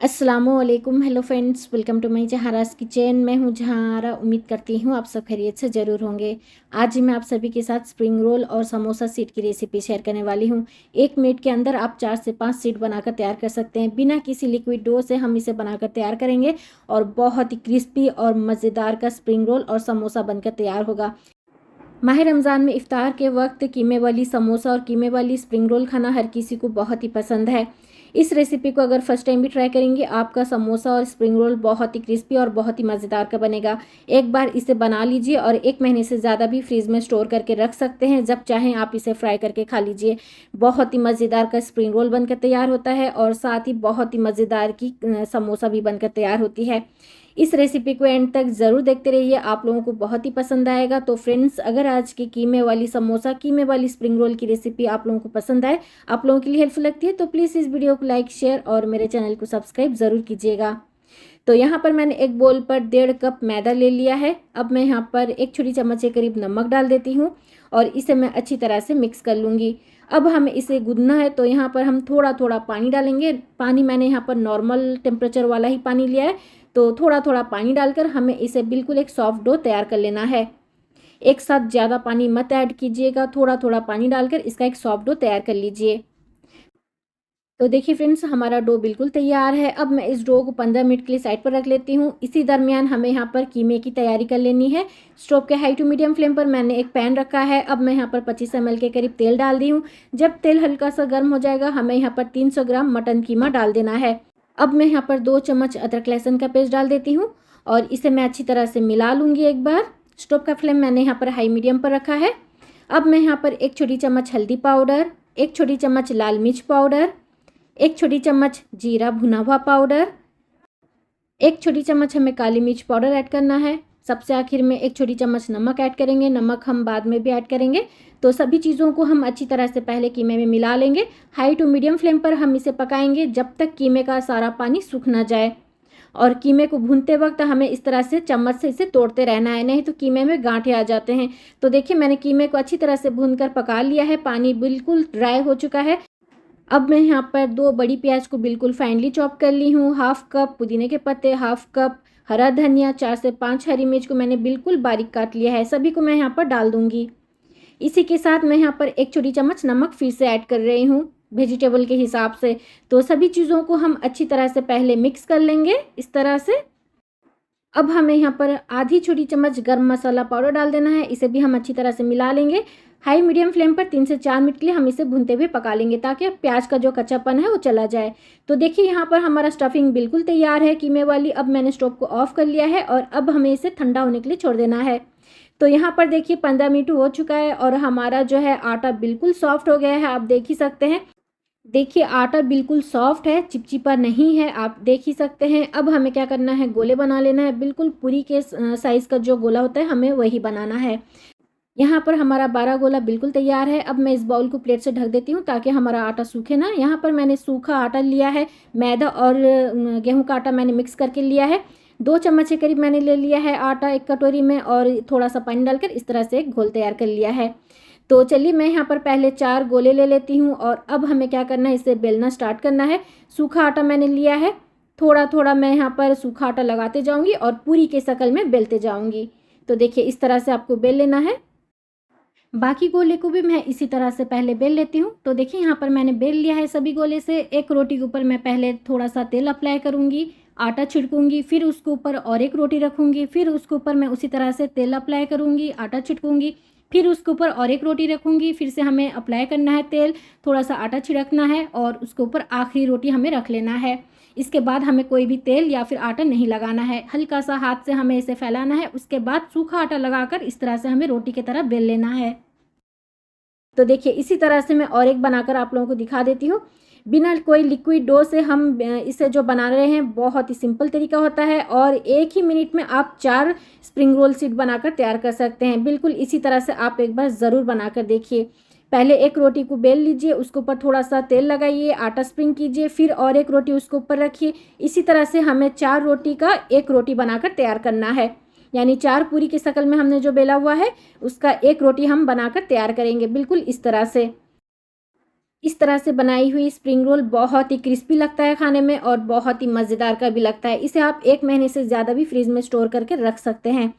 अस्सलामुअलैकुम। Hello friends, welcome to my जहारास kitchen. मैं हूँ जहारा। उम्मीद करती हूँ आप सब खैरियत से ज़रूर होंगे। आज मैं आप सभी के साथ स्प्रिंग रोल और समोसा सीट की रेसिपी शेयर करने वाली हूँ। 1 मिनट के अंदर आप 4 से 5 सीट बनाकर तैयार कर सकते हैं। बिना किसी लिक्विड डो से हम इसे बनाकर तैयार करेंगे और बहुत ही क्रिस्पी और मज़ेदार का स्प्रिंग रोल और समोसा बनकर तैयार होगा। माह रमज़ान में इफ्तार के वक्त कीमे वाली समोसा और कीमे वाली स्प्रिंग रोल खाना हर किसी को बहुत ही पसंद है। इस रेसिपी को अगर फर्स्ट टाइम भी ट्राई करेंगे, आपका समोसा और स्प्रिंग रोल बहुत ही क्रिस्पी और बहुत ही मज़ेदार का बनेगा। एक बार इसे बना लीजिए और 1 महीने से ज़्यादा भी फ्रीज़ में स्टोर करके रख सकते हैं। जब चाहें आप इसे फ्राई करके खा लीजिए। बहुत ही मज़ेदार का स्प्रिंग रोल बनकर तैयार होता है और साथ ही बहुत ही मज़ेदार की समोसा भी बनकर तैयार होती है। इस रेसिपी को एंड तक ज़रूर देखते रहिए, आप लोगों को बहुत ही पसंद आएगा। तो फ्रेंड्स, अगर आज की कीमे वाली समोसा, कीमे वाली स्प्रिंग रोल की रेसिपी आप लोगों को पसंद आए, आप लोगों के लिए हेल्पफुल लगती है, तो प्लीज़ इस वीडियो को लाइक, शेयर और मेरे चैनल को सब्सक्राइब ज़रूर कीजिएगा। तो यहाँ पर मैंने एक बोल पर 1.5 कप मैदा ले लिया है। अब मैं यहाँ पर 1 छोटी चम्मच के करीब नमक डाल देती हूँ और इसे मैं अच्छी तरह से मिक्स कर लूँगी। अब हमें इसे गूंदना है, तो यहाँ पर हम थोड़ा थोड़ा पानी डालेंगे। पानी मैंने यहाँ पर नॉर्मल टेम्परेचर वाला ही पानी लिया है, तो थोड़ा थोड़ा पानी डालकर हमें इसे बिल्कुल एक सॉफ्ट डो तैयार कर लेना है। एक साथ ज़्यादा पानी मत ऐड कीजिएगा, थोड़ा थोड़ा पानी डालकर इसका एक सॉफ्ट डो तैयार कर लीजिए। तो देखिए फ्रेंड्स, हमारा डो बिल्कुल तैयार है। अब मैं इस डो को 15 मिनट के लिए साइड पर रख लेती हूँ। इसी दरमियान हमें यहाँ पर कीमे की तैयारी कर लेनी है। स्टोव के हाई टू मीडियम फ्लेम पर मैंने एक पैन रखा है। अब मैं यहाँ पर 25 ml के करीब तेल डाल दी हूँ। जब तेल हल्का सा गर्म हो जाएगा, हमें यहाँ पर 300 ग्राम मटन कीमा डाल देना है। अब मैं यहाँ पर 2 चम्मच अदरक लहसुन का पेस्ट डाल देती हूँ और इसे मैं अच्छी तरह से मिला लूँगी एक बार। स्टोव का फ्लेम मैंने यहाँ पर हाई मीडियम पर रखा है। अब मैं यहाँ पर 1 छोटी चम्मच हल्दी पाउडर, 1 छोटी चम्मच लाल मिर्च पाउडर, 1 छोटी चम्मच जीरा भुना हुआ पाउडर, 1 छोटी चम्मच हमें काली मिर्च पाउडर ऐड करना है। सबसे आखिर में 1 छोटी चम्मच नमक ऐड करेंगे। नमक हम बाद में भी ऐड करेंगे। तो सभी चीज़ों को हम अच्छी तरह से पहले कीमे में मिला लेंगे। हाई टू मीडियम फ्लेम पर हम इसे पकाएंगे जब तक कीमे का सारा पानी सूख ना जाए। और कीमे को भूनते वक्त हमें इस तरह से चम्मच से इसे तोड़ते रहना है, नहीं तो कीमे में गांठें आ जाते हैं। तो देखिए, मैंने कीमे को अच्छी तरह से भूनकर पका लिया है। पानी बिल्कुल ड्राई हो चुका है। अब मैं यहाँ पर 2 बड़ी प्याज को बिल्कुल फाइनली चॉप कर ली हूँ। 1/2 कप पुदीने के पत्ते, 1/2 कप हरा धनिया, 4 से 5 हरी मिर्च को मैंने बिल्कुल बारीक काट लिया है। सभी को मैं यहाँ पर डाल दूँगी। इसी के साथ मैं यहाँ पर 1 छोटी चम्मच नमक फिर से ऐड कर रही हूँ वेजिटेबल के हिसाब से। तो सभी चीज़ों को हम अच्छी तरह से पहले मिक्स कर लेंगे इस तरह से। अब हमें यहाँ पर आधी छोटी चम्मच गरम मसाला पाउडर डाल देना है। इसे भी हम अच्छी तरह से मिला लेंगे। हाई मीडियम फ्लेम पर 3 से 4 मिनट के लिए हम इसे भूनते हुए पका लेंगे, ताकि प्याज का जो कच्चापन है वो चला जाए। तो देखिए, यहाँ पर हमारा स्टफिंग बिल्कुल तैयार है कीमे वाली। अब मैंने स्टोव को ऑफ कर लिया है और अब हमें इसे ठंडा होने के लिए छोड़ देना है। तो यहाँ पर देखिए 15 मिनट हो चुका है और हमारा जो है आटा बिल्कुल सॉफ्ट हो गया है, आप देख ही सकते हैं। देखिए, आटा बिल्कुल सॉफ्ट है, चिपचिपा नहीं है, आप देख ही सकते हैं। अब हमें क्या करना है, गोले बना लेना है। बिल्कुल पूरी के साइज़ का जो गोला होता है, हमें वही बनाना है। यहाँ पर हमारा 12 गोला बिल्कुल तैयार है। अब मैं इस बाउल को प्लेट से ढक देती हूँ, ताकि हमारा आटा सूखे ना। यहाँ पर मैंने सूखा आटा लिया है। मैदा और गेहूं का आटा मैंने मिक्स करके लिया है। 2 चम्मच के करीब मैंने ले लिया है आटा एक कटोरी में, और थोड़ा सा पानी डालकर इस तरह से एक घोल तैयार कर लिया है। तो चलिए, मैं यहाँ पर पहले 4 गोले ले लेती हूँ और अब हमें क्या करना है, इसे बेलना स्टार्ट करना है। सूखा आटा मैंने लिया है। थोड़ा थोड़ा मैं यहाँ पर सूखा आटा लगाते जाऊँगी और पूरी के शक्ल में बेलते जाऊँगी। तो देखिए, इस तरह से आपको बेल लेना है। बाकी गोले को भी मैं इसी तरह से पहले बेल लेती हूँ। तो देखिए, यहाँ पर मैंने बेल लिया है सभी गोले से। एक रोटी के ऊपर मैं पहले थोड़ा सा तेल अप्लाई करूँगी, आटा छिड़कूंगी, फिर उसके ऊपर और एक रोटी रखूँगी, फिर उसके ऊपर मैं उसी तरह से तेल अप्लाई करूँगी, आटा छिड़कूंगी, फिर उसके ऊपर और एक रोटी रखूँगी, फिर से हमें अप्लाई करना है तेल, थोड़ा सा आटा छिड़कना है और उसके ऊपर आखिरी रोटी हमें रख लेना है। इसके बाद हमें कोई भी तेल या फिर आटा नहीं लगाना है। हल्का सा हाथ से हमें इसे फैलाना है। उसके बाद सूखा आटा लगाकर इस तरह से हमें रोटी की तरह बेल लेना है। तो देखिए, इसी तरह से मैं और एक बनाकर आप लोगों को दिखा देती हूँ। बिना कोई लिक्विड डो से हम इसे जो बना रहे हैं, बहुत ही सिंपल तरीका होता है और 1 ही मिनट में आप 4 स्प्रिंग रोल शीट बनाकर तैयार कर सकते हैं। बिल्कुल इसी तरह से आप एक बार ज़रूर बनाकर देखिए। पहले एक रोटी को बेल लीजिए, उसके ऊपर थोड़ा सा तेल लगाइए, आटा स्प्रिंग कीजिए, फिर और एक रोटी उसके ऊपर रखिए। इसी तरह से हमें 4 रोटी का एक रोटी बनाकर तैयार करना है। यानी 4 पूरी की शक्ल में हमने जो बेला हुआ है, उसका एक रोटी हम बनाकर तैयार करेंगे, बिल्कुल इस तरह से। इस तरह से बनाई हुई स्प्रिंग रोल बहुत ही क्रिस्पी लगता है खाने में और बहुत ही मज़ेदार का भी लगता है। इसे आप 1 महीने से ज़्यादा भी फ्रिज में स्टोर करके रख सकते हैं।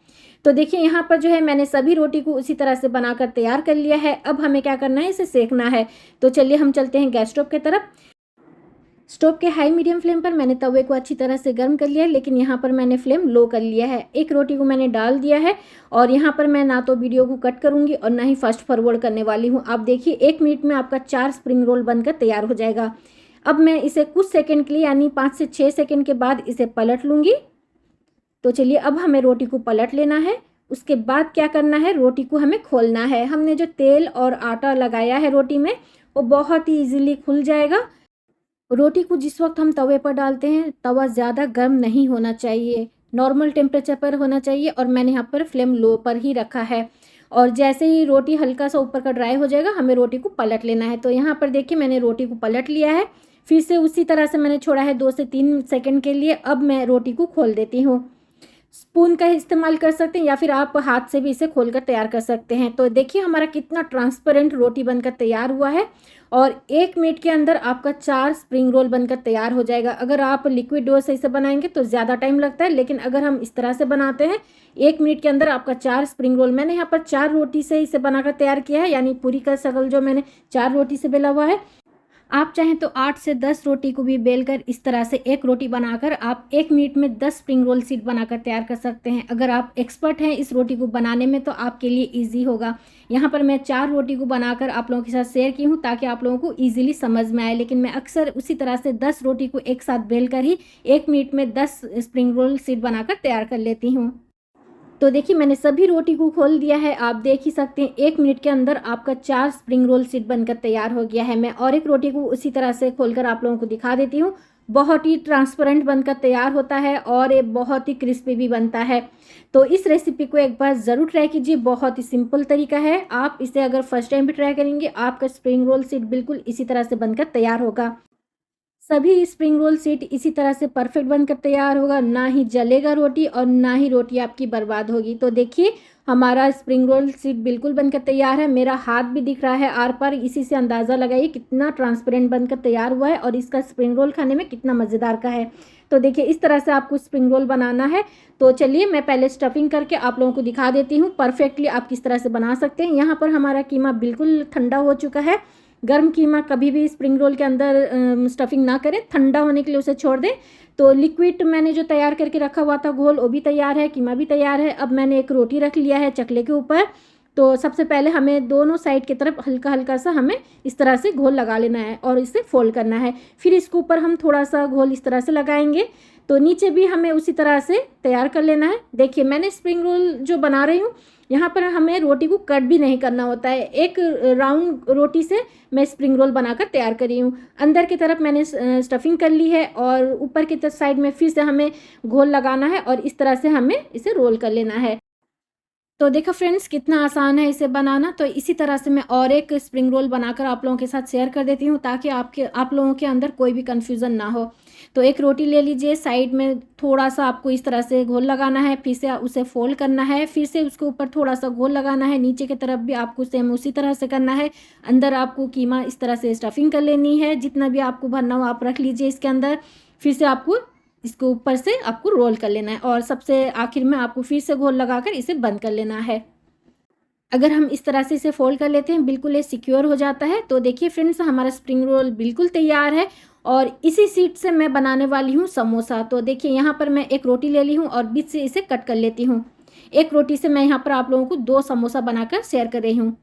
तो देखिए यहाँ पर जो है मैंने सभी रोटी को उसी तरह से बनाकर तैयार कर लिया है। अब हमें क्या करना है, इसे सेकना है। तो चलिए हम चलते हैं गैस स्टोव की तरफ। स्टोव के हाई मीडियम फ्लेम पर मैंने तवे को अच्छी तरह से गर्म कर लिया है, लेकिन यहाँ पर मैंने फ्लेम लो कर लिया है। एक रोटी को मैंने डाल दिया है और यहाँ पर मैं ना तो वीडियो को कट करूँगी और ना ही फास्ट फॉरवर्ड करने वाली हूँ। आप देखिए 1 मिनट में आपका 4 स्प्रिंग रोल बनकर तैयार हो जाएगा। अब मैं इसे कुछ सेकंड के लिए यानी 5 से 6 सेकंड के बाद इसे पलट लूँगी। तो चलिए अब हमें रोटी को पलट लेना है। उसके बाद क्या करना है, रोटी को हमें खोलना है। हमने जो तेल और आटा लगाया है रोटी में वो बहुत ही ईजिली खुल जाएगा। रोटी को जिस वक्त हम तवे पर डालते हैं तवा ज़्यादा गर्म नहीं होना चाहिए, नॉर्मल टेम्परेचर पर होना चाहिए और मैंने यहाँ पर फ्लेम लो पर ही रखा है। और जैसे ही रोटी हल्का सा ऊपर का ड्राई हो जाएगा हमें रोटी को पलट लेना है। तो यहाँ पर देखिए मैंने रोटी को पलट लिया है। फिर से उसी तरह से मैंने छोड़ा है 2 से 3 सेकंड के लिए। अब मैं रोटी को खोल देती हूँ। स्पून का इस्तेमाल कर सकते हैं या फिर आप हाथ से भी इसे खोलकर तैयार कर सकते हैं। तो देखिए हमारा कितना ट्रांसपेरेंट रोटी बनकर तैयार हुआ है और 1 मिनट के अंदर आपका 4 स्प्रिंग रोल बनकर तैयार हो जाएगा। अगर आप लिक्विड डो से इसे बनाएंगे तो ज़्यादा टाइम लगता है, लेकिन अगर हम इस तरह से बनाते हैं 1 मिनट के अंदर आपका 4 स्प्रिंग रोल। मैंने यहाँ पर 4 रोटी से इसे बनाकर तैयार किया है, यानी पूरी का शकल जो मैंने 4 रोटी से बेला हुआ है। आप चाहें तो 8 से 10 रोटी को भी बेलकर इस तरह से एक रोटी बनाकर आप 1 मिनट में 10 स्प्रिंग रोल शीट बनाकर तैयार कर सकते हैं। अगर आप एक्सपर्ट हैं इस रोटी को बनाने में तो आपके लिए इजी होगा। यहाँ पर मैं 4 रोटी को बनाकर आप लोगों के साथ शेयर की हूँ ताकि आप लोगों को ईजिली समझ में आए, लेकिन मैं अक्सर उसी तरह से 10 रोटी को एक साथ बेलकर ही 1 मिनट में 10 स्प्रिंग रोल शीट बनाकर तैयार कर लेती हूँ। तो देखिए मैंने सभी रोटी को खोल दिया है। आप देख ही सकते हैं 1 मिनट के अंदर आपका 4 स्प्रिंग रोल शीट बनकर तैयार हो गया है। मैं और एक रोटी को उसी तरह से खोलकर आप लोगों को दिखा देती हूँ। बहुत ही ट्रांसपेरेंट बनकर तैयार होता है और ये बहुत ही क्रिस्पी भी बनता है। तो इस रेसिपी को एक बार ज़रूर ट्राई कीजिए, बहुत ही सिंपल तरीका है। आप इसे अगर फर्स्ट टाइम भी ट्राई करेंगे आपका स्प्रिंग रोल शीट बिल्कुल इसी तरह से बनकर तैयार होगा। सभी स्प्रिंग रोल शीट इसी तरह से परफेक्ट बनकर तैयार होगा, ना ही जलेगा रोटी और ना ही रोटी आपकी बर्बाद होगी। तो देखिए हमारा स्प्रिंग रोल शीट बिल्कुल बनकर तैयार है। मेरा हाथ भी दिख रहा है आर पार, इसी से अंदाज़ा लगाइए कितना ट्रांसपेरेंट बनकर तैयार हुआ है और इसका स्प्रिंग रोल खाने में कितना मज़ेदार का है। तो देखिए इस तरह से आपको स्प्रिंग रोल बनाना है। तो चलिए मैं पहले स्टफिंग करके आप लोगों को दिखा देती हूँ परफेक्टली आप किस तरह से बना सकते हैं। यहाँ पर हमारा कीमा बिल्कुल ठंडा हो चुका है। गर्म कीमा कभी भी स्प्रिंग रोल के अंदर स्टफिंग ना करें, ठंडा होने के लिए उसे छोड़ दें। तो लिक्विड मैंने जो तैयार करके रखा हुआ था घोल वो भी तैयार है, कीमा भी तैयार है। अब मैंने एक रोटी रख लिया है चकले के ऊपर। तो सबसे पहले हमें दोनों साइड की तरफ हल्का हल्का सा हमें इस तरह से घोल लगा लेना है और इसे फोल्ड करना है। फिर इसके ऊपर हम थोड़ा सा घोल इस तरह से लगाएंगे। तो नीचे भी हमें उसी तरह से तैयार कर लेना है। देखिए मैंने स्प्रिंग रोल जो बना रही हूँ यहाँ पर हमें रोटी को कट भी नहीं करना होता है। एक राउंड रोटी से मैं स्प्रिंग रोल बनाकर तैयार कर रही हूँ। अंदर की तरफ मैंने स्टफिंग कर ली है और ऊपर की तरफ साइड में फिर से हमें घोल लगाना है और इस तरह से हमें इसे रोल कर लेना है। तो देखो फ्रेंड्स कितना आसान है इसे बनाना। तो इसी तरह से मैं और एक स्प्रिंग रोल बनाकर आप लोगों के साथ शेयर कर देती हूँ ताकि आप लोगों के अंदर कोई भी कन्फ्यूज़न ना हो। तो एक रोटी ले लीजिए, साइड में थोड़ा सा आपको इस तरह से घोल लगाना है, फिर से उसे फोल्ड करना है, फिर से उसके ऊपर थोड़ा सा घोल लगाना है। नीचे की तरफ भी आपको सेम उसी तरह से करना है। अंदर आपको कीमा इस तरह से स्टफिंग कर लेनी है, जितना भी आपको भरना हो आप रख लीजिए इसके अंदर। फिर से आपको इसको ऊपर से आपको रोल कर लेना है और सबसे आखिर में आपको फिर से घोल लगाकर इसे बंद कर लेना है। अगर हम इस तरह से इसे फोल्ड कर लेते हैं बिल्कुल ये सिक्योर हो जाता है। तो देखिए फ्रेंड्स हमारा स्प्रिंग रोल बिल्कुल तैयार है और इसी शीट से मैं बनाने वाली हूँ समोसा। तो देखिए यहाँ पर मैं एक रोटी ले ली हूँ और बीच से इसे कट कर लेती हूँ। एक रोटी से मैं यहाँ पर आप लोगों को 2 समोसा बनाकर शेयर कर रही हूँ।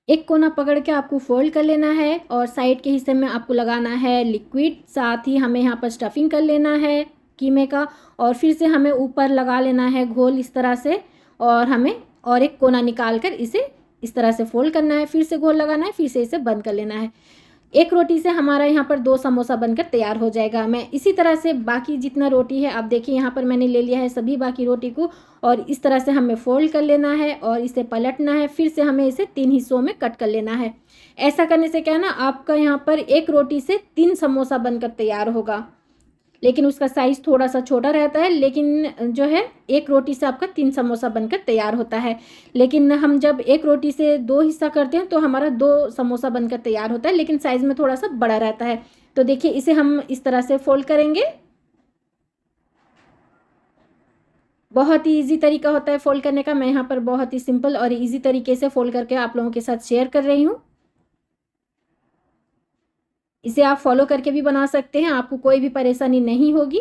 एक कोना पकड़ के आपको फोल्ड कर लेना है और साइड के हिस्से में आपको लगाना है लिक्विड, साथ ही हमें यहाँ पर स्टफिंग कर लेना है कीमे का और फिर से हमें ऊपर लगा लेना है घोल इस तरह से और हमें और एक कोना निकाल कर इसे इस तरह से फोल्ड करना है, फिर से घोल लगाना है, फिर से इसे बंद कर लेना है। एक रोटी से हमारा यहाँ पर 2 समोसा बनकर तैयार हो जाएगा। मैं इसी तरह से बाकी जितना रोटी है आप देखिए यहाँ पर मैंने ले लिया है सभी बाकी रोटी को और इस तरह से हमें फोल्ड कर लेना है और इसे पलटना है, फिर से हमें इसे 3 हिस्सों में कट कर लेना है। ऐसा करने से क्या है ना आपका यहाँ पर एक रोटी से 3 समोसा बनकर तैयार होगा। लेकिन उसका साइज़ थोड़ा सा छोटा रहता है, लेकिन जो है एक रोटी से आपका 3 समोसा बनकर तैयार होता है। लेकिन हम जब एक रोटी से 2 हिस्सा करते हैं तो हमारा 2 समोसा बनकर तैयार होता है, लेकिन साइज़ में थोड़ा सा बड़ा रहता है। तो देखिए इसे हम इस तरह से फोल्ड करेंगे। बहुत ही ईज़ी तरीका होता है फ़ोल्ड करने का। मैं यहाँ पर बहुत ही सिंपल और ईज़ी तरीके से फ़ोल्ड करके आप लोगों के साथ शेयर कर रही हूँ। इसे आप फ़ॉलो करके भी बना सकते हैं, आपको कोई भी परेशानी नहीं होगी।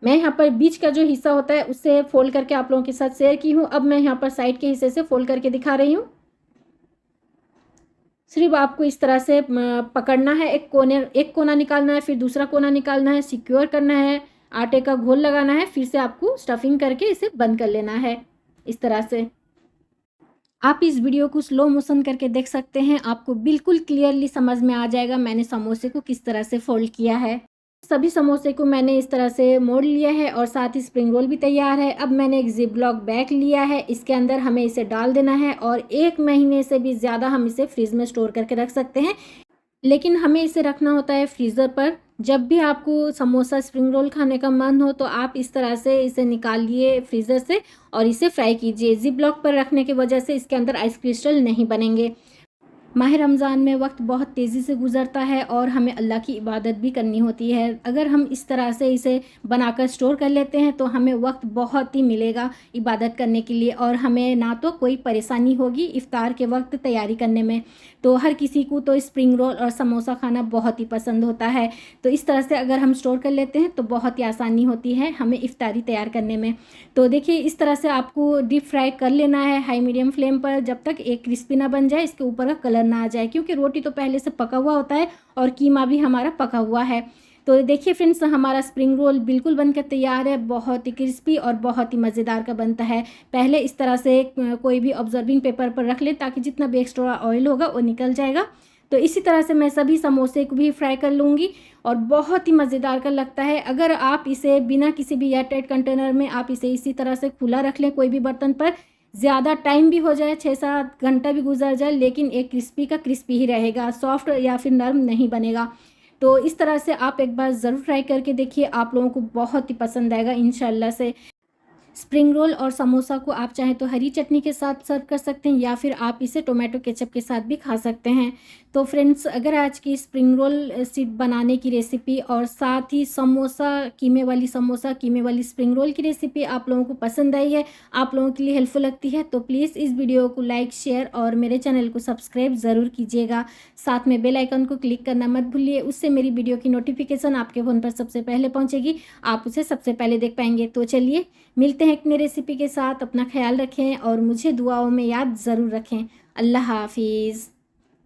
मैं यहाँ पर बीच का जो हिस्सा होता है उससे फ़ोल्ड करके आप लोगों के साथ शेयर की हूँ। अब मैं यहाँ पर साइड के हिस्से से फ़ोल्ड करके दिखा रही हूँ। सिर्फ़ आपको इस तरह से पकड़ना है, एक कोना निकालना है, फिर दूसरा कोना निकालना है, सिक्योर करना है, आटे का घोल लगाना है, फिर से आपको स्टफिंग करके इसे बंद कर लेना है, इस तरह से। आप इस वीडियो को स्लो मोशन करके देख सकते हैं, आपको बिल्कुल क्लियरली समझ में आ जाएगा मैंने समोसे को किस तरह से फ़ोल्ड किया है। सभी समोसे को मैंने इस तरह से मोड़ लिया है और साथ ही स्प्रिंग रोल भी तैयार है। अब मैंने एक ज़िप लॉक बैग लिया है, इसके अंदर हमें इसे डाल देना है और 1 महीने से भी ज़्यादा हम इसे फ्रिज में स्टोर करके रख सकते हैं। लेकिन हमें इसे रखना होता है फ्रीज़र पर। जब भी आपको समोसा स्प्रिंग रोल खाने का मन हो तो आप इस तरह से इसे निकालिए फ्रीज़र से और इसे फ्राई कीजिए। ज़िप लॉक पर रखने की वजह से इसके अंदर आइस क्रिस्टल नहीं बनेंगे। माह रमज़ान में वक्त बहुत तेज़ी से गुज़रता है और हमें अल्लाह की इबादत भी करनी होती है। अगर हम इस तरह से इसे बनाकर स्टोर कर लेते हैं तो हमें वक्त बहुत ही मिलेगा इबादत करने के लिए और हमें ना तो कोई परेशानी होगी इफ़्तार के वक्त तैयारी करने में। तो हर किसी को तो स्प्रिंग रोल और समोसा खाना बहुत ही पसंद होता है। तो इस तरह से अगर हम स्टोर कर लेते हैं तो बहुत ही आसानी होती है हमें इफ़्तारी तैयार करने में। तो देखिए इस तरह से आपको डीप फ्राई कर लेना है हाई मीडियम फ्लेम पर, जब तक एक क्रिस्पी ना बन जाए, इसके ऊपर का कलर ना आ जाए, क्योंकि रोटी तो पहले से पका हुआ होता है और कीमा भी हमारा पका हुआ है। तो देखिए फ्रेंड्स, हमारा स्प्रिंग रोल बिल्कुल बनकर तैयार है। बहुत ही क्रिस्पी और बहुत ही मज़ेदार का बनता है। पहले इस तरह से कोई भी ऑब्जर्विंग पेपर पर रख लें ताकि जितना भी एक्स्ट्रा ऑयल होगा वो निकल जाएगा। तो इसी तरह से मैं सभी समोसे को भी फ्राई कर लूँगी और बहुत ही मज़ेदार का लगता है। अगर आप इसे बिना किसी भी एयरटाइट कंटेनर में आप इसे इसी तरह से खुला रख लें कोई भी बर्तन पर, ज़्यादा टाइम भी हो जाए, 6-7 घंटा भी गुजर जाए, लेकिन एक क्रिस्पी का क्रिस्पी ही रहेगा, सॉफ्ट या फिर नरम नहीं बनेगा। तो इस तरह से आप एक बार ज़रूर ट्राई करके देखिए, आप लोगों को बहुत ही पसंद आएगा इंशाल्लाह से। स्प्रिंग रोल और समोसा को आप चाहें तो हरी चटनी के साथ सर्व कर सकते हैं या फिर आप इसे टोमेटो केचप के साथ भी खा सकते हैं। तो फ्रेंड्स, अगर आज की स्प्रिंग रोल सीट बनाने की रेसिपी और साथ ही कीमे वाली स्प्रिंग रोल की रेसिपी आप लोगों को पसंद आई है, आप लोगों के लिए हेल्पफुल लगती है, तो प्लीज़ इस वीडियो को लाइक, शेयर और मेरे चैनल को सब्सक्राइब ज़रूर कीजिएगा। साथ में बेल आइकन को क्लिक करना मत भूलिए, उससे मेरी वीडियो की नोटिफिकेशन आपके फ़ोन पर सबसे पहले पहुँचेगी, आप उसे सबसे पहले देख पाएंगे। तो चलिए मिलते हैं एक नई रेसिपी के साथ। अपना ख्याल रखें और मुझे दुआओं में याद ज़रूर रखें। अल्लाह हाफिज़।